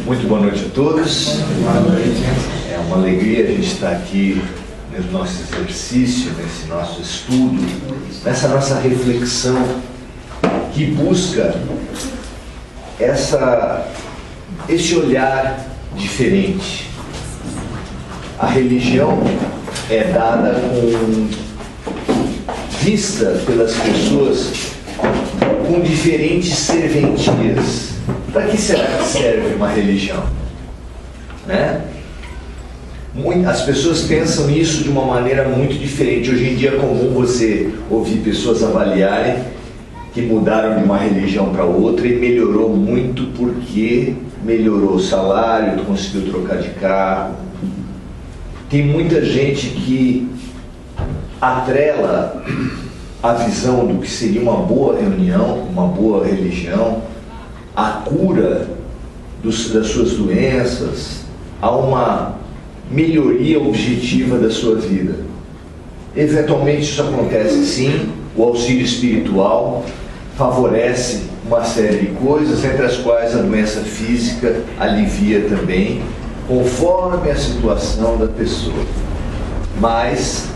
Muito boa noite a todos. É uma alegria a gente estar aqui no nosso exercício, nesse nosso estudo, nessa nossa reflexão que busca esse olhar diferente. A religião é dada vista pelas pessoas com diferentes serventias. Para que será que serve uma religião? Né? As pessoas pensam isso de uma maneira muito diferente. Hoje em dia é comum você ouvir pessoas avaliarem que mudaram de uma religião para outra e melhorou muito porque melhorou o salário, conseguiu trocar de carro. Tem muita gente que atrela a visão do que seria uma boa reunião, uma boa religião, a cura das suas doenças, a uma melhoria objetiva da sua vida. Eventualmente isso acontece sim, o auxílio espiritual favorece uma série de coisas, entre as quais a doença física alivia também, conforme a situação da pessoa. Mas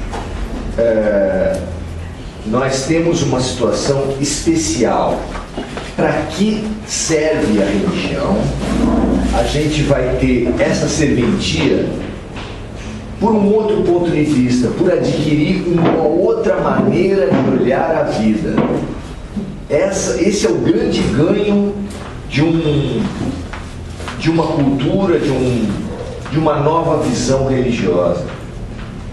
nós temos uma situação especial. Para que serve a religião? A gente vai ter essa serventia por um outro ponto de vista, por adquirir uma outra maneira de olhar a vida. Esse é o grande ganho de uma cultura, de uma nova visão religiosa.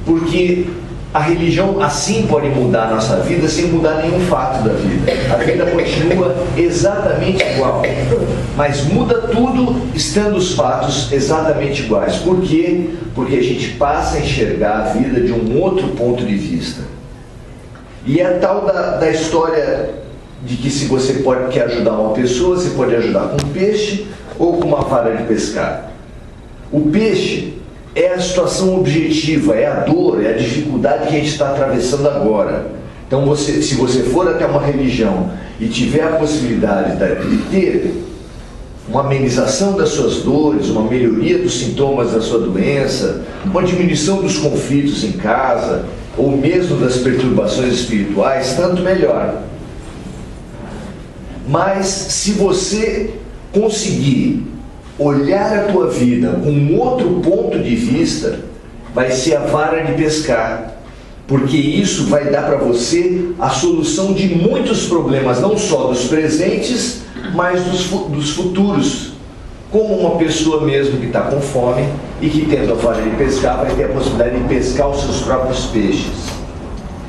Porque a religião assim pode mudar a nossa vida sem mudar nenhum fato da vida. A vida continua exatamente igual, mas muda tudo estando os fatos exatamente iguais. Por quê? Porque a gente passa a enxergar a vida de um outro ponto de vista. E é tal da história de que se você quer ajudar uma pessoa, você pode ajudar com um peixe ou com uma vara de pescar. O peixe é a situação objetiva, é a dor, é a dificuldade que a gente está atravessando agora. Então, se você for até uma religião e tiver a possibilidade de ter uma amenização das suas dores, uma melhoria dos sintomas da sua doença, uma diminuição dos conflitos em casa, ou mesmo das perturbações espirituais, tanto melhor. Mas, se você conseguir olhar a tua vida com um outro ponto de vista, vai ser a vara de pescar, porque isso vai dar para você a solução de muitos problemas, não só dos presentes, mas dos futuros. Como uma pessoa mesmo que está com fome e que tendo a vara de pescar vai ter a possibilidade de pescar os seus próprios peixes.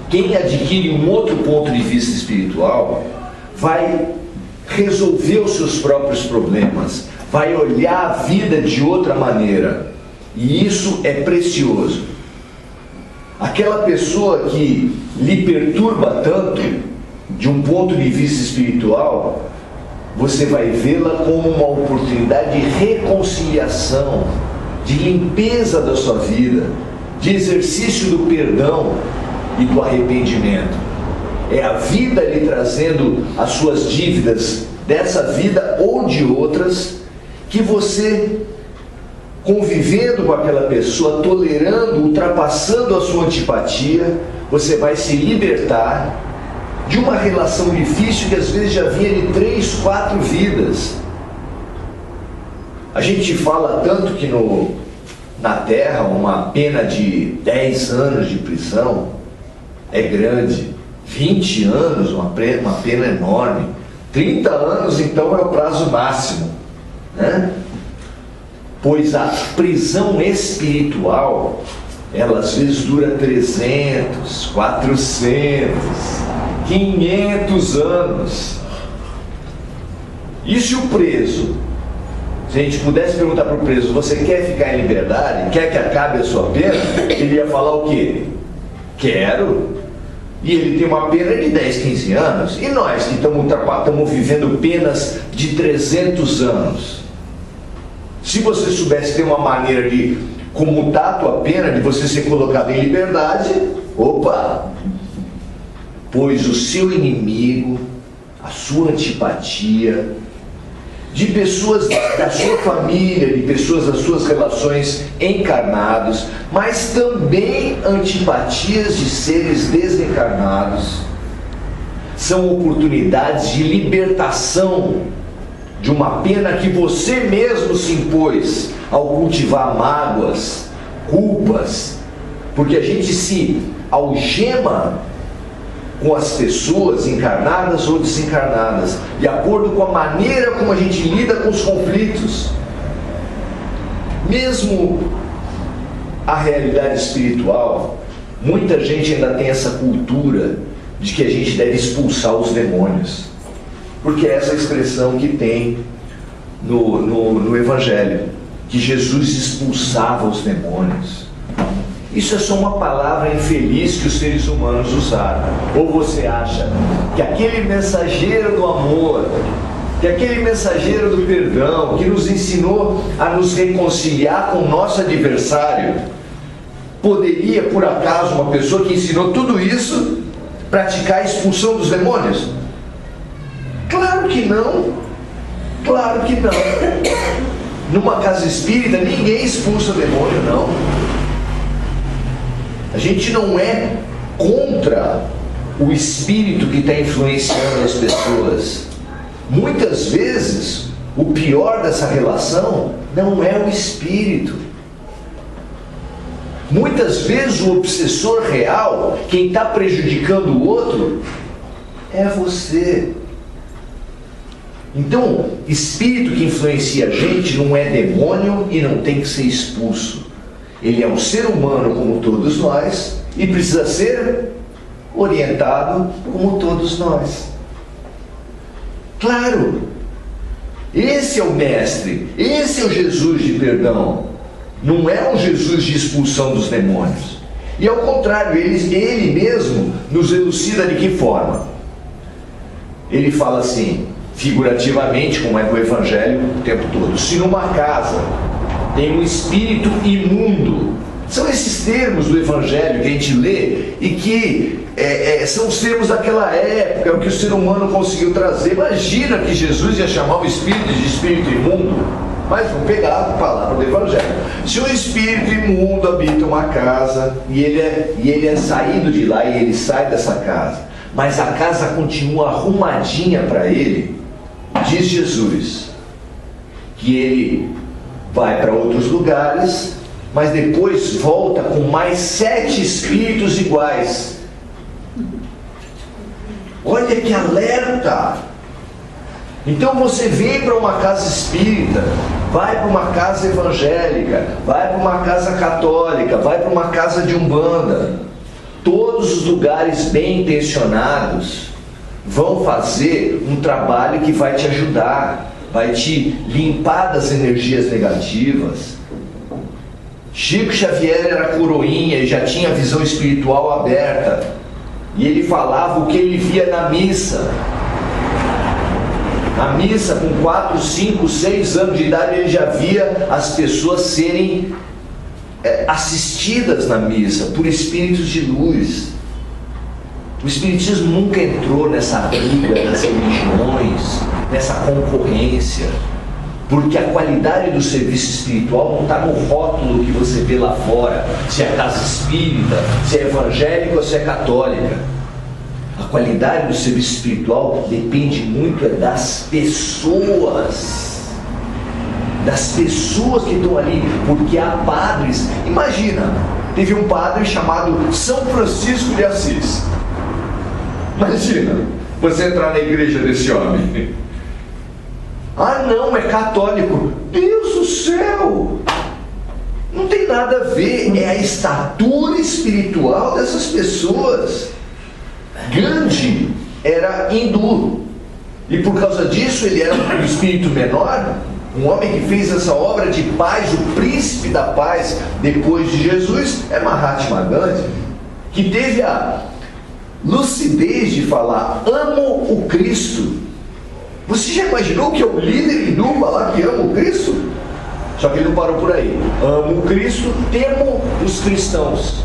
Quem adquire um outro ponto de vista espiritual vai resolver os seus próprios problemas, vai olhar a vida de outra maneira, e isso é precioso. Aquela pessoa que lhe perturba tanto, de um ponto de vista espiritual, você vai vê-la como uma oportunidade de reconciliação, de limpeza da sua vida, de exercício do perdão e do arrependimento. É a vida lhe trazendo as suas dívidas dessa vida ou de outras, que você, convivendo com aquela pessoa, tolerando, ultrapassando a sua antipatia, você vai se libertar de uma relação difícil que às vezes já vinha de 3, 4 vidas. A gente fala tanto que na Terra uma pena de 10 anos de prisão é grande, 20 anos uma pena enorme, 30 anos então é o prazo máximo. Né? Pois a prisão espiritual, ela às vezes dura 300, 400, 500 anos. E se o preso, se a gente pudesse perguntar para o preso, você quer ficar em liberdade? Quer que acabe a sua pena? Ele ia falar o quê? Quero. E ele tem uma pena de 10, 15 anos. E nós que estamos vivendo penas de 300 anos? Se você soubesse ter uma maneira de comutar a tua pena, de você ser colocado em liberdade, opa! Pois o seu inimigo, a sua antipatia, de pessoas da sua família, de pessoas das suas relações encarnados, mas também antipatias de seres desencarnados. São oportunidades de libertação de uma pena que você mesmo se impôs ao cultivar mágoas, culpas, porque a gente se algema com as pessoas encarnadas ou desencarnadas, de acordo com a maneira como a gente lida com os conflitos. Mesmo a realidade espiritual, muita gente ainda tem essa cultura de que a gente deve expulsar os demônios, porque é essa expressão que tem no Evangelho, que Jesus expulsava os demônios. Isso é só uma palavra infeliz que os seres humanos usaram. Ou você acha que aquele mensageiro do amor, que aquele mensageiro do perdão, que nos ensinou a nos reconciliar com o nosso adversário, poderia, por acaso, uma pessoa que ensinou tudo isso, praticar a expulsão dos demônios? Claro que não. Claro que não. Numa casa espírita, ninguém expulsa o demônio, não. A gente não é contra o espírito que está influenciando as pessoas. Muitas vezes, o pior dessa relação não é o espírito. Muitas vezes o obsessor real, quem está prejudicando o outro, é você. Então, espírito que influencia a gente não é demônio e não tem que ser expulso. Ele é um ser humano como todos nós e precisa ser orientado como todos nós. Claro, esse é o mestre, esse é o Jesus de perdão. Não é um Jesus de expulsão dos demônios. E ao contrário, ele mesmo nos elucida de que forma? Ele fala assim, figurativamente, como é no Evangelho o tempo todo: se numa casa tem um espírito imundo. São esses termos do Evangelho que a gente lê e que são os termos daquela época, o que o ser humano conseguiu trazer. Imagina que Jesus ia chamar o espírito de espírito imundo. Mas vamos pegar a palavra do Evangelho. Se um espírito imundo habita uma casa e ele é saído de lá e ele sai dessa casa, mas a casa continua arrumadinha para ele, diz Jesus que ele vai para outros lugares, mas depois volta com mais 7 espíritos iguais. Olha que alerta! Então você vem para uma casa espírita, vai para uma casa evangélica, vai para uma casa católica, vai para uma casa de umbanda. Todos os lugares bem intencionados vão fazer um trabalho que vai te ajudar, vai te limpar das energias negativas. Chico Xavier era coroinha e já tinha a visão espiritual aberta, e ele falava o que ele via na missa. Na missa, com 4, 5, 6 anos de idade, ele já via as pessoas serem assistidas na missa por espíritos de luz. O espiritismo nunca entrou nessa briga das religiões, nessa concorrência, porque a qualidade do serviço espiritual não está no rótulo que você vê lá fora, se é casa espírita, se é evangélica ou se é católica. A qualidade do serviço espiritual depende muito das pessoas que estão ali, porque há padres. Imagina, teve um padre chamado São Francisco de Assis. Imagina você entrar na igreja desse homem. Ah não, é católico. Deus do céu! Não tem nada a ver, é a estatura espiritual dessas pessoas. Gandhi era hindu, e por causa disso ele era um espírito menor, um homem que fez essa obra de paz, o príncipe da paz depois de Jesus, é Mahatma Gandhi, que teve a lucidez de falar: amo o Cristo. Você já imaginou que é o líder hindu falar que ama o Cristo? Só que ele não parou por aí. Amo o Cristo, temo os cristãos.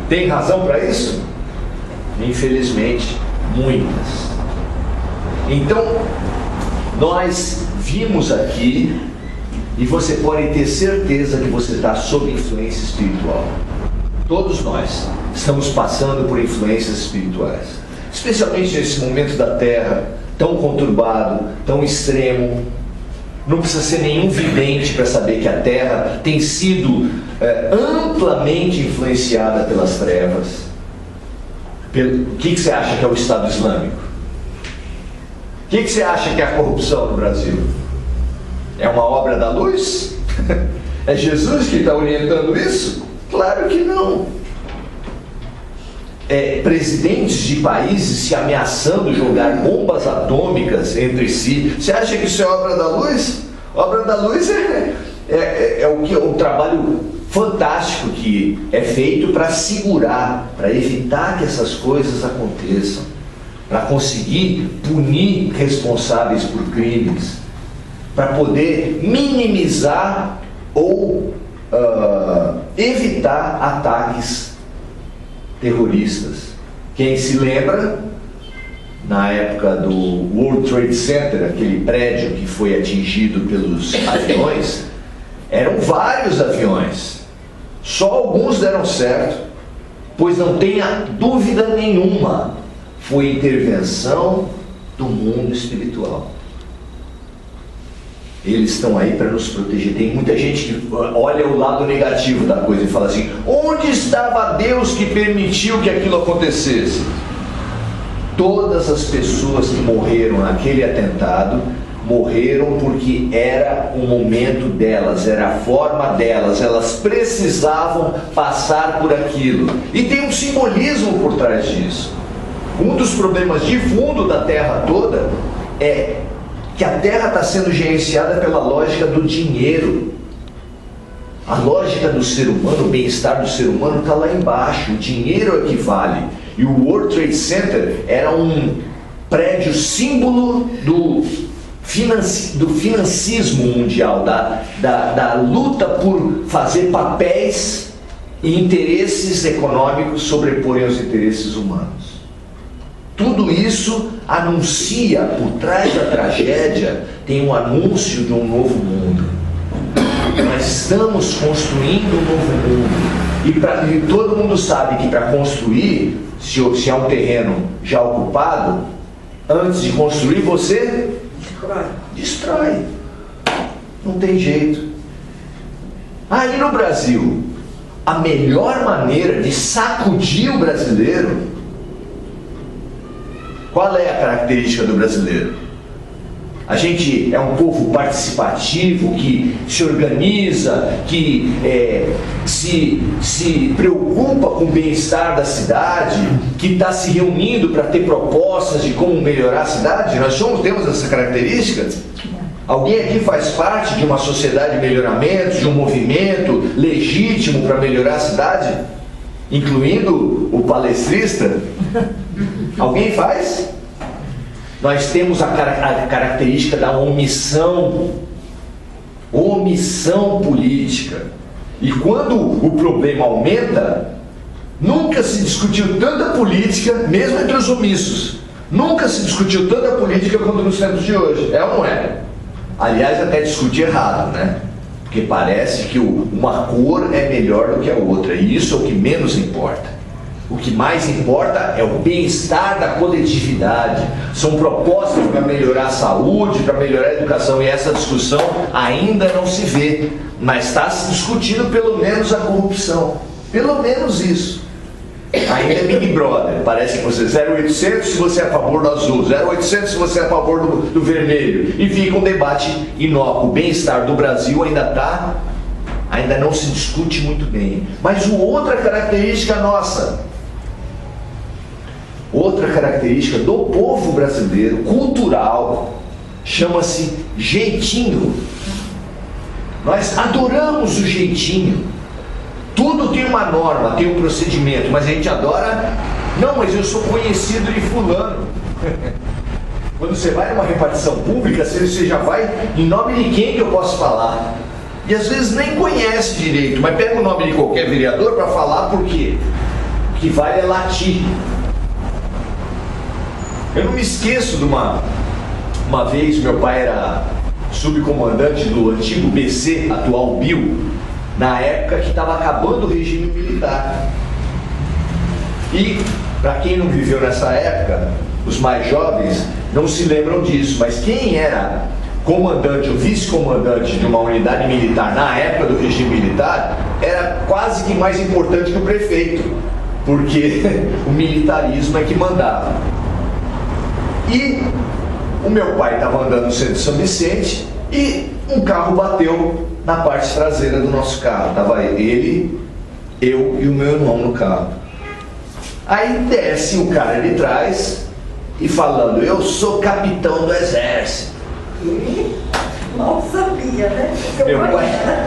Tem razão para isso? Infelizmente, muitas. Então, Nós vimos aqui, e você pode ter certeza que você está sob influência espiritual. Todos nós estamos passando por influências espirituais, especialmente nesse momento da Terra, tão conturbado, tão extremo. Não precisa ser nenhum vidente para saber que a Terra tem sido amplamente influenciada pelas trevas. O que você acha que é o Estado Islâmico? O que você acha que é a corrupção no Brasil? É uma obra da luz? É Jesus que está orientando isso? Claro que não. Presidentes de países se ameaçando jogar bombas atômicas entre si. Você acha que isso é obra da luz? Obra da luz é o trabalho fantástico que é feito para segurar, para evitar que essas coisas aconteçam, para conseguir punir responsáveis por crimes, para poder minimizar ou evitar ataques terroristas. Quem se lembra, na época do World Trade Center, aquele prédio que foi atingido pelos aviões, eram vários aviões, só alguns deram certo, pois não tenha dúvida nenhuma, foi intervenção do mundo espiritual. Eles estão aí para nos proteger. Tem muita gente que olha o lado negativo da coisa e fala assim: onde estava Deus que permitiu que aquilo acontecesse? Todas as pessoas que morreram naquele atentado morreram porque era o momento delas, era a forma delas, elas precisavam passar por aquilo. E tem um simbolismo por trás disso. Um dos problemas de fundo da Terra toda é que a Terra está sendo gerenciada pela lógica do dinheiro. A lógica do ser humano, o bem-estar do ser humano está lá embaixo. O dinheiro é que vale. E o World Trade Center era um prédio símbolo do financismo mundial, da luta por fazer papéis e interesses econômicos sobreporem aos interesses humanos. Tudo isso anuncia, por trás da tragédia, tem um anúncio de um novo mundo. Nós estamos construindo um novo mundo. E todo mundo sabe que para construir, se é um terreno já ocupado, antes de construir você destrói. Não tem jeito. Aí no Brasil, a melhor maneira de sacudir o brasileiro, qual é a característica do brasileiro? A gente é um povo participativo, que se organiza, que se preocupa com o bem-estar da cidade, que está se reunindo para ter propostas de como melhorar a cidade. Nós temos essa característica? Alguém aqui faz parte de uma sociedade de melhoramento, de um movimento legítimo para melhorar a cidade? Incluindo o palestrista? Alguém faz? Nós temos a característica da omissão política. E quando o problema aumenta, nunca se discutiu tanta política, mesmo entre os omissos. Nunca se discutiu tanta política quanto nos tempos de hoje. É ou não é? Aliás, até discutir errado, né? Porque parece que uma cor é melhor do que a outra, e isso é o que menos importa. O que mais importa é o bem-estar da coletividade. São propostas para melhorar a saúde, para melhorar a educação, e essa discussão ainda não se vê, mas está se discutindo pelo menos a corrupção, pelo menos isso. Ainda é Big Brother, parece que você 0800 se você é a favor do azul, 0800 se você é a favor do vermelho, e fica um debate inócuo. O bem-estar do Brasil ainda não se discute muito bem. Mas outra característica nossa, outra característica do povo brasileiro, cultural, chama-se jeitinho. Nós adoramos o jeitinho. Tudo tem uma norma, tem um procedimento, mas a gente adora. Não, mas eu sou conhecido de fulano. Quando você vai numa repartição pública, você já vai em nome de quem que eu posso falar? E às vezes nem conhece direito, mas pega o nome de qualquer vereador para falar, por quê? O que vale é latir. Eu não me esqueço de uma Uma vez meu pai era subcomandante do antigo BC, atual BIL, na época que estava acabando o regime militar. E, para quem não viveu nessa época, os mais jovens não se lembram disso, mas quem era comandante ou vice-comandante de uma unidade militar na época do regime militar era quase que mais importante que o prefeito, porque o militarismo é que mandava. E o meu pai estava andando no centro de São Vicente e um carro bateu na parte traseira do nosso carro. Estava ele, eu e o meu irmão no carro. Aí desce o cara de trás e falando: eu sou capitão do exército. Mal sabia, né?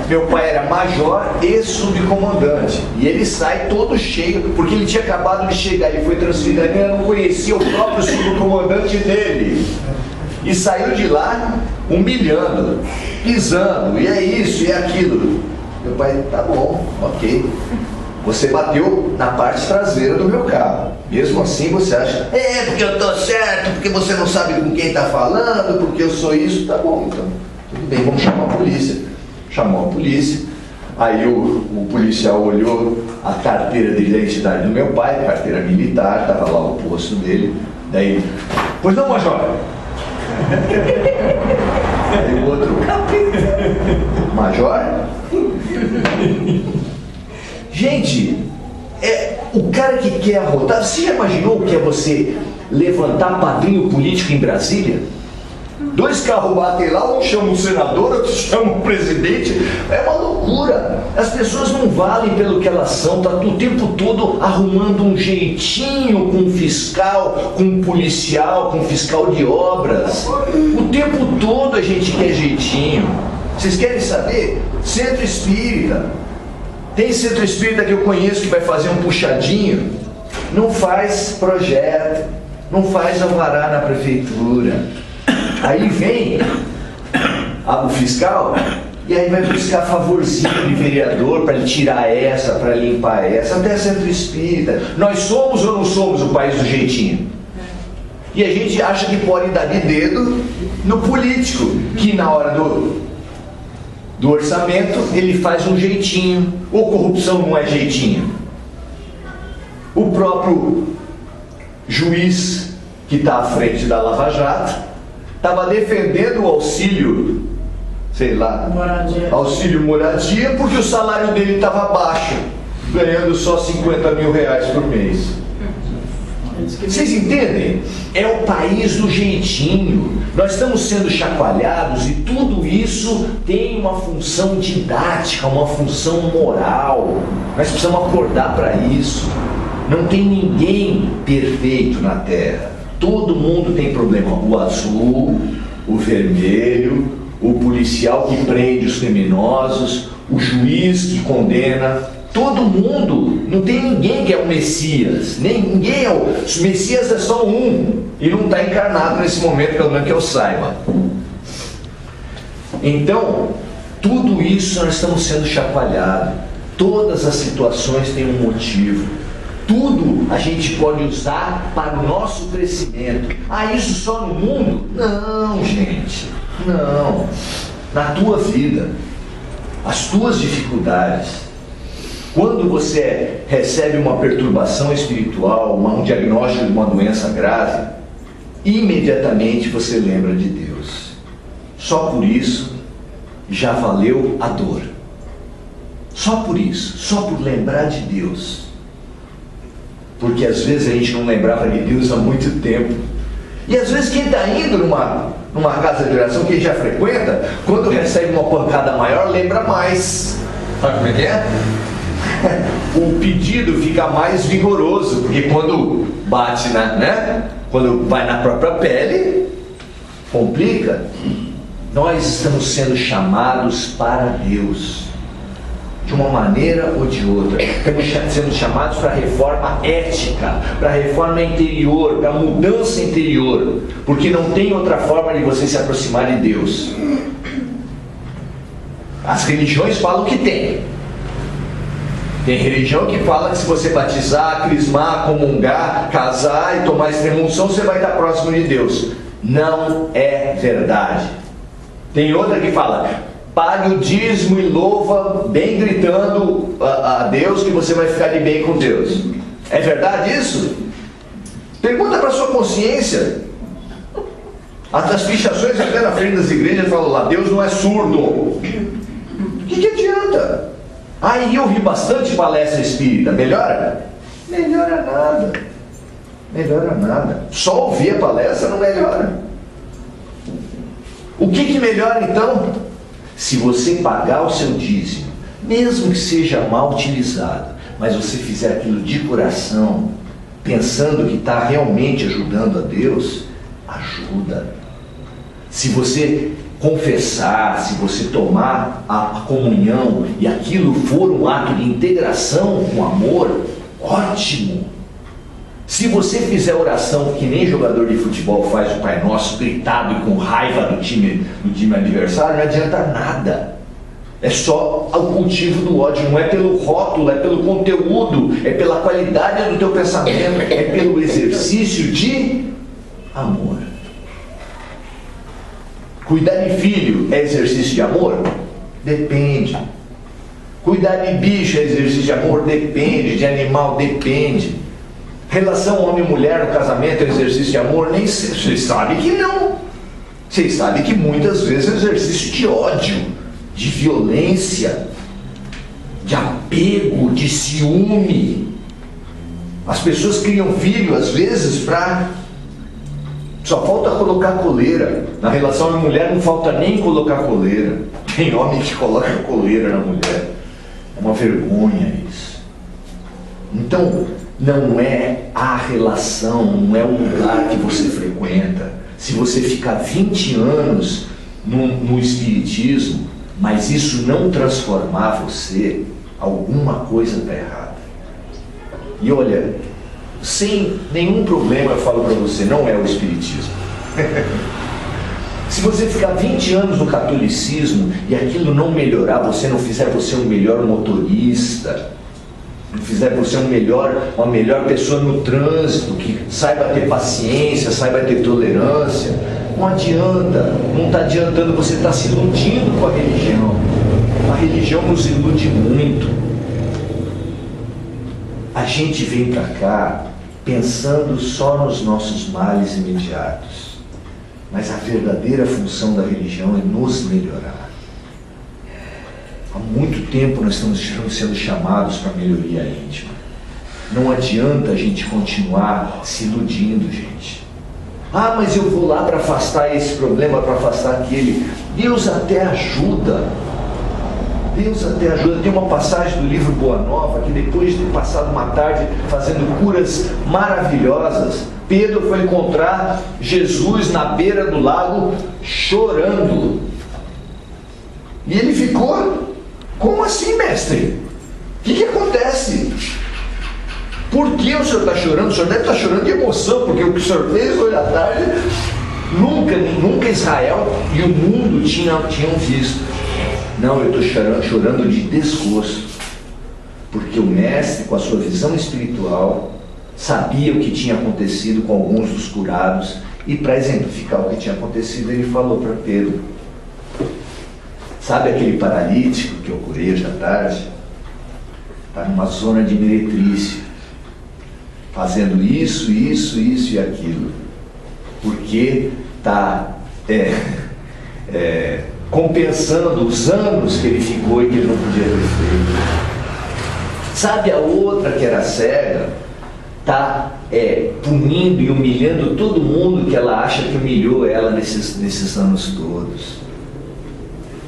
Meu pai era major e subcomandante. E ele sai todo cheio, porque ele tinha acabado de chegar, ele foi transferido, ele não conhecia o próprio subcomandante dele. E saiu de lá humilhando, pisando, e é isso, e é aquilo. Meu pai: tá bom, ok. Você bateu na parte traseira do meu carro. Mesmo assim você acha: porque eu tô certo, porque você não sabe com quem tá falando, porque eu sou isso. Tá bom, então tudo bem, vamos chamar a polícia. Chamou a polícia. Aí o policial olhou a carteira de identidade do meu pai, carteira militar, tava lá o posto dele. Daí: pois não, major? Aí o outro: major? Gente, o cara que quer arrotar, você já imaginou o que é você levantar padrinho político em Brasília? 2 carros batem lá, um chama o senador, outro chama o presidente. É uma loucura. As pessoas não valem pelo que elas são, tá o tempo todo arrumando um jeitinho com fiscal, com policial, com fiscal de obras. O tempo todo a gente quer jeitinho. Vocês querem saber? Centro Espírita. Tem centro espírita que eu conheço que vai fazer um puxadinho, não faz projeto, não faz alvará na prefeitura. Aí vem o fiscal e aí vai buscar favorzinho de vereador para ele tirar essa, para limpar essa. Até centro espírita. Nós somos ou não somos o país do jeitinho? E a gente acha que pode dar de dedo no político, que na hora do orçamento ele faz um jeitinho. Ou corrupção não é jeitinho? O próprio juiz que está à frente da Lava Jato estava defendendo o auxílio, sei lá, auxílio moradia, porque o salário dele estava baixo, ganhando só 50 mil reais por mês. Vocês entendem? É o país do jeitinho. Nós estamos sendo chacoalhados e tudo isso tem uma função didática, uma função moral. Nós precisamos acordar para isso. Não tem ninguém perfeito na Terra. Todo mundo tem problema. O azul, o vermelho, o policial que prende os criminosos, o juiz que condena. Todo mundo, não tem ninguém que é o Messias, ninguém é o Messias, é só um, e não está encarnado nesse momento, pelo menos que eu saiba. Então, tudo isso nós estamos sendo chacoalhados, todas as situações têm um motivo, tudo a gente pode usar para o nosso crescimento. Isso só no mundo? Não, gente, não. Na tua vida, as tuas dificuldades. Quando você recebe uma perturbação espiritual, um diagnóstico de uma doença grave, imediatamente você lembra de Deus. Só por isso já valeu a dor. Só por isso, só por lembrar de Deus. Porque às vezes a gente não lembrava de Deus há muito tempo. E às vezes quem está indo numa casa de oração, quem já frequenta, quando recebe uma pancada maior, lembra mais. Sabe como é que é? O pedido fica mais vigoroso, porque quando bate quando vai na própria pele, complica. Nós estamos sendo chamados para Deus, de uma maneira ou de outra. Estamos sendo chamados para a reforma ética, para a reforma interior, para a mudança interior, porque não tem outra forma de você se aproximar de Deus. As religiões falam que tem. Tem religião que fala que se você batizar, crismar, comungar, casar e tomar extrema unção, você vai estar próximo de Deus. Não é verdade. Tem outra que fala: pague o dízimo e louva bem gritando a Deus que você vai ficar de bem com Deus. É verdade isso? Pergunta para sua consciência. As fichações até na frente das igrejas falam lá: Deus não é surdo. O que adianta? Aí eu vi bastante palestra espírita. Melhora? Melhora nada. Melhora nada. Só ouvir a palestra não melhora. O que melhora então? Se você pagar o seu dízimo, mesmo que seja mal utilizado, mas você fizer aquilo de coração, pensando que está realmente ajudando a Deus, ajuda. Se você confessar, se você tomar a comunhão e aquilo for um ato de integração com amor, ótimo. Se você fizer oração que nem jogador de futebol faz o Pai Nosso, gritado e com raiva do time adversário, não adianta nada. É só o cultivo do ódio. Não é pelo rótulo, é pelo conteúdo, é pela qualidade do teu pensamento, é pelo exercício de amor. Cuidar de filho é exercício de amor? Depende. Cuidar de bicho é exercício de amor? Depende. De animal? Depende. Relação homem e mulher no casamento é exercício de amor? Nem sei. Vocês sabem que não. Vocês sabem que muitas vezes é exercício de ódio, de violência, de apego, de ciúme. As pessoas criam filho às vezes para... Só falta colocar coleira. Na relação homem-mulher não falta nem colocar coleira. Tem homem que coloca coleira na mulher. É uma vergonha isso. Então, não é a relação, não é o lugar que você frequenta. Se você ficar 20 anos no espiritismo, mas isso não transformar você, alguma coisa está errada. E olha, sem nenhum problema eu falo para você, não é o espiritismo. Se você ficar 20 anos no catolicismo e aquilo não melhorar, você não fizer você um melhor motorista, não fizer você uma melhor pessoa no trânsito, que saiba ter paciência, saiba ter tolerância, não adianta, não está adiantando, você está se iludindo com a religião. A religião nos ilude muito. A gente vem para cá pensando só nos nossos males imediatos, mas a verdadeira função da religião é nos melhorar. Há muito tempo nós estamos sendo chamados para melhoria íntima. Não adianta a gente continuar se iludindo, gente. Ah, mas eu vou lá para afastar esse problema, para afastar aquele. Deus até ajuda. Deus até ajuda. Tem uma passagem do livro Boa Nova que depois de ter passado uma tarde fazendo curas maravilhosas, Pedro foi encontrar Jesus na beira do lago chorando. E ele ficou: como assim, mestre? O que acontece? Por que o senhor está chorando? O senhor deve estar chorando de emoção, porque o que o senhor fez hoje à tarde, nunca Israel e o mundo tinham visto. Não, eu estou chorando de desgosto, porque o mestre, com a sua visão espiritual, sabia o que tinha acontecido com alguns dos curados, e para exemplificar o que tinha acontecido, ele falou para Pedro: sabe aquele paralítico que eu curei hoje à tarde? Está numa zona de meretrício, fazendo isso e aquilo, porque está compensando os anos que ele ficou e que ele não podia ter feito. Sabe a outra que era cega? Está punindo e humilhando todo mundo que ela acha que humilhou ela nesses anos todos.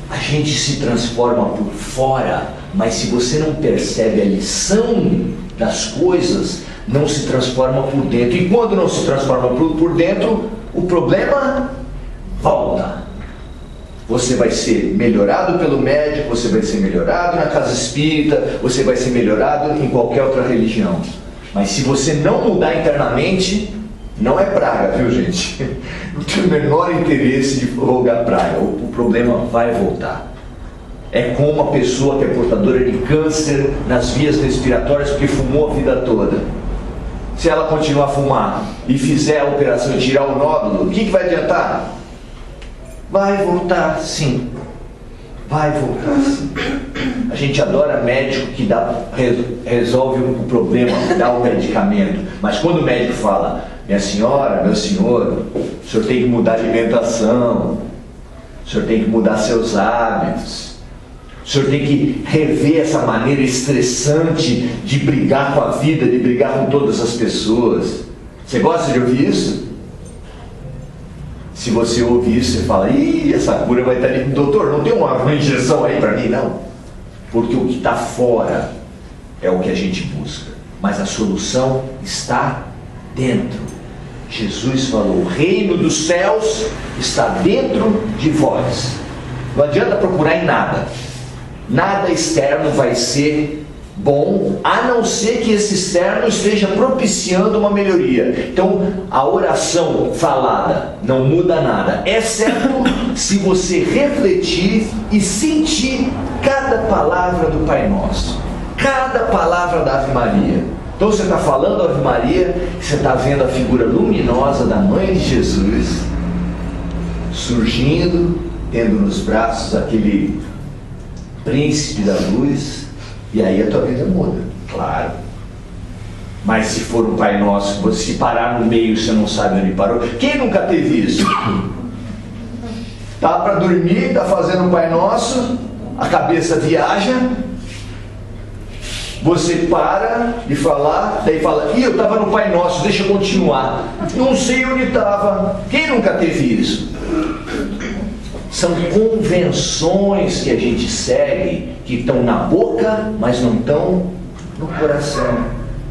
A gente se transforma por fora, mas se você não percebe a lição das coisas, não se transforma por dentro. E quando não se transforma por dentro, o problema volta. Você vai ser melhorado pelo médico, você vai ser melhorado na casa espírita, você vai ser melhorado em qualquer outra religião. Mas se você não mudar internamente, não é praga, viu, gente? Não tem o menor interesse de rogar praga. O problema vai voltar. É como uma pessoa que é portadora de câncer nas vias respiratórias porque fumou a vida toda. Se ela continuar a fumar e fizer a operação de tirar o nódulo, o que vai adiantar? Vai voltar sim. Vai voltar sim. A gente adora médico que resolve o problema, dá o medicamento. Mas quando o médico fala, minha senhora, meu senhor, o senhor tem que mudar a alimentação, o senhor tem que mudar seus hábitos, o senhor tem que rever essa maneira estressante de brigar com a vida, de brigar com todas as pessoas. Você gosta de ouvir isso? Se você ouvir isso, você fala, ih, essa cura vai estar ali. Doutor, não tem uma injeção aí para mim? Não. Porque o que está fora é o que a gente busca. Mas a solução está dentro. Jesus falou, o reino dos céus está dentro de vós. Não adianta procurar em nada. Nada externo vai ser bom, a não ser que esse externo esteja propiciando uma melhoria. Então, a oração falada não muda nada, exceto se você refletir e sentir cada palavra do Pai Nosso, cada palavra da Ave Maria. Então, você está falando Ave Maria, você está vendo a figura luminosa da Mãe de Jesus surgindo, tendo nos braços aquele príncipe da luz. E aí a tua vida muda, claro. Mas se for um Pai Nosso, se parar no meio, você não sabe onde parou. Quem nunca teve isso? Tá para dormir, tá fazendo um Pai Nosso, a cabeça viaja, você para de falar, daí fala, ih, eu estava no Pai Nosso, deixa eu continuar. Não sei onde estava. Quem nunca teve isso? São convenções que a gente segue, que estão na boca, mas não estão no coração.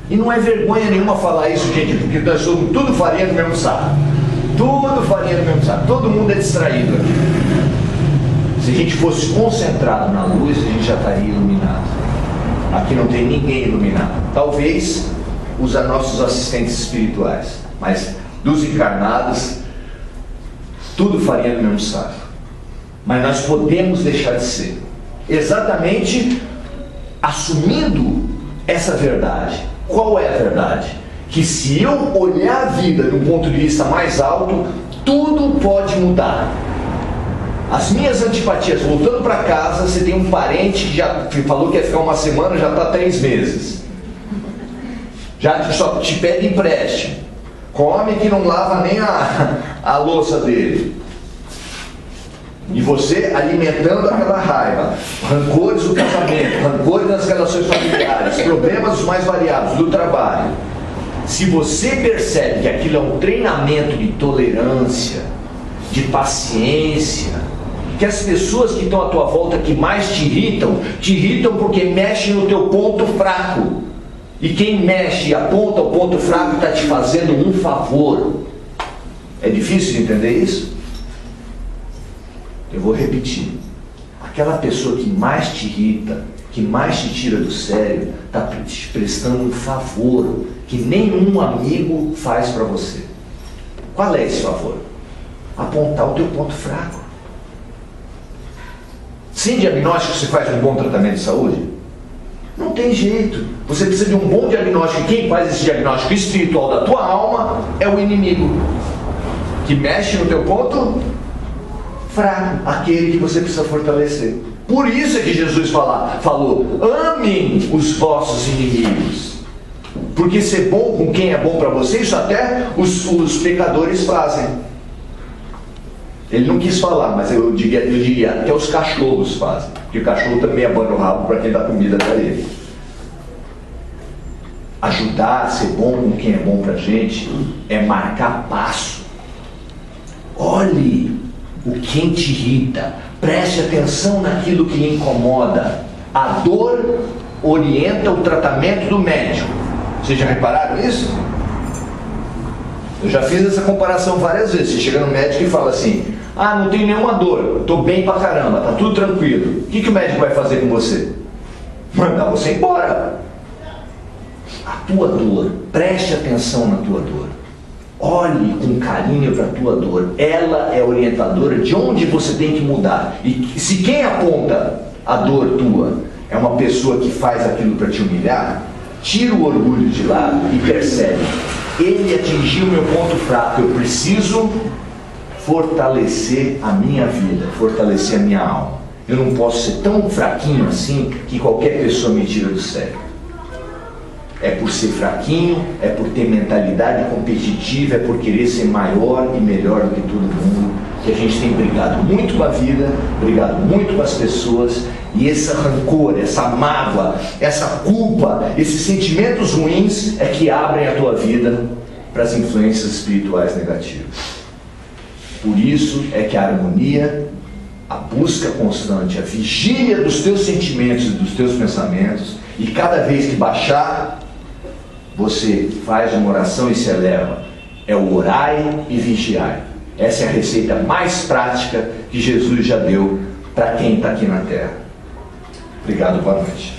E não é vergonha nenhuma falar isso, gente, porque nós somos tudo farinha do mesmo saco. Tudo farinha do mesmo saco. Todo mundo é distraído aqui. Se a gente fosse concentrado na luz, a gente já estaria iluminado. Aqui não tem ninguém iluminado. Talvez os nossos assistentes espirituais, mas dos encarnados, tudo farinha do mesmo saco. Mas nós podemos deixar de ser, exatamente assumindo essa verdade. Qual é a verdade? Que se eu olhar a vida de um ponto de vista mais alto, tudo pode mudar. As minhas antipatias, voltando para casa, você tem um parente que já falou que ia ficar uma semana, já está 3 meses. Já só te pede empréstimo. Come que não lava nem a louça dele. E você alimentando aquela raiva, rancores do casamento, rancores nas relações familiares, problemas os mais variados do trabalho. Se você percebe que aquilo é um treinamento de tolerância, de paciência, que as pessoas que estão à tua volta que mais te irritam porque mexem no teu ponto fraco. E quem mexe e aponta o ponto fraco está te fazendo um favor. É difícil de entender isso? Eu vou repetir. Aquela pessoa que mais te irrita, que mais te tira do sério, está te prestando um favor que nenhum amigo faz para você. Qual é esse favor? Apontar o teu ponto fraco. Sem diagnóstico você faz um bom tratamento de saúde? Não tem jeito. Você precisa de um bom diagnóstico. Quem faz esse diagnóstico espiritual da tua alma é o inimigo, que mexe no teu ponto fraco, aquele que você precisa fortalecer. Por isso é que Jesus falou, amem os vossos inimigos. Porque ser bom com quem é bom para você, isso até os pecadores fazem. Ele não quis falar, mas eu diria até os cachorros fazem. Porque o cachorro também abana o rabo para quem dá comida para ele. Ajudar, ser bom com quem é bom para a gente, é marcar passo. Olhe o que te irrita, preste atenção naquilo que lhe incomoda. A dor orienta o tratamento do médico. Vocês já repararam isso? Eu já fiz essa comparação várias vezes. Você chega no médico e fala assim, não tenho nenhuma dor, estou bem pra caramba, tá tudo tranquilo. O que o médico vai fazer com você? Mandar você embora. A tua dor, preste atenção na tua dor. Olhe com carinho para a tua dor. Ela é orientadora de onde você tem que mudar. E se quem aponta a dor tua é uma pessoa que faz aquilo para te humilhar, tira o orgulho de lado e percebe, ele atingiu meu ponto fraco, eu preciso fortalecer a minha vida, fortalecer a minha alma. Eu não posso ser tão fraquinho assim que qualquer pessoa me tira do sério. É por ser fraquinho, é por ter mentalidade competitiva, é por querer ser maior e melhor do que todo mundo, que a gente tem brigado muito com a vida, brigado muito com as pessoas, e esse rancor, essa mágoa, essa culpa, esses sentimentos ruins é que abrem a tua vida para as influências espirituais negativas. Por isso é que a harmonia, a busca constante, a vigília dos teus sentimentos e dos teus pensamentos, e cada vez que baixar, você faz uma oração e se eleva. É o orai e vigiai. Essa é a receita mais prática que Jesus já deu para quem está aqui na terra. Obrigado, boa noite.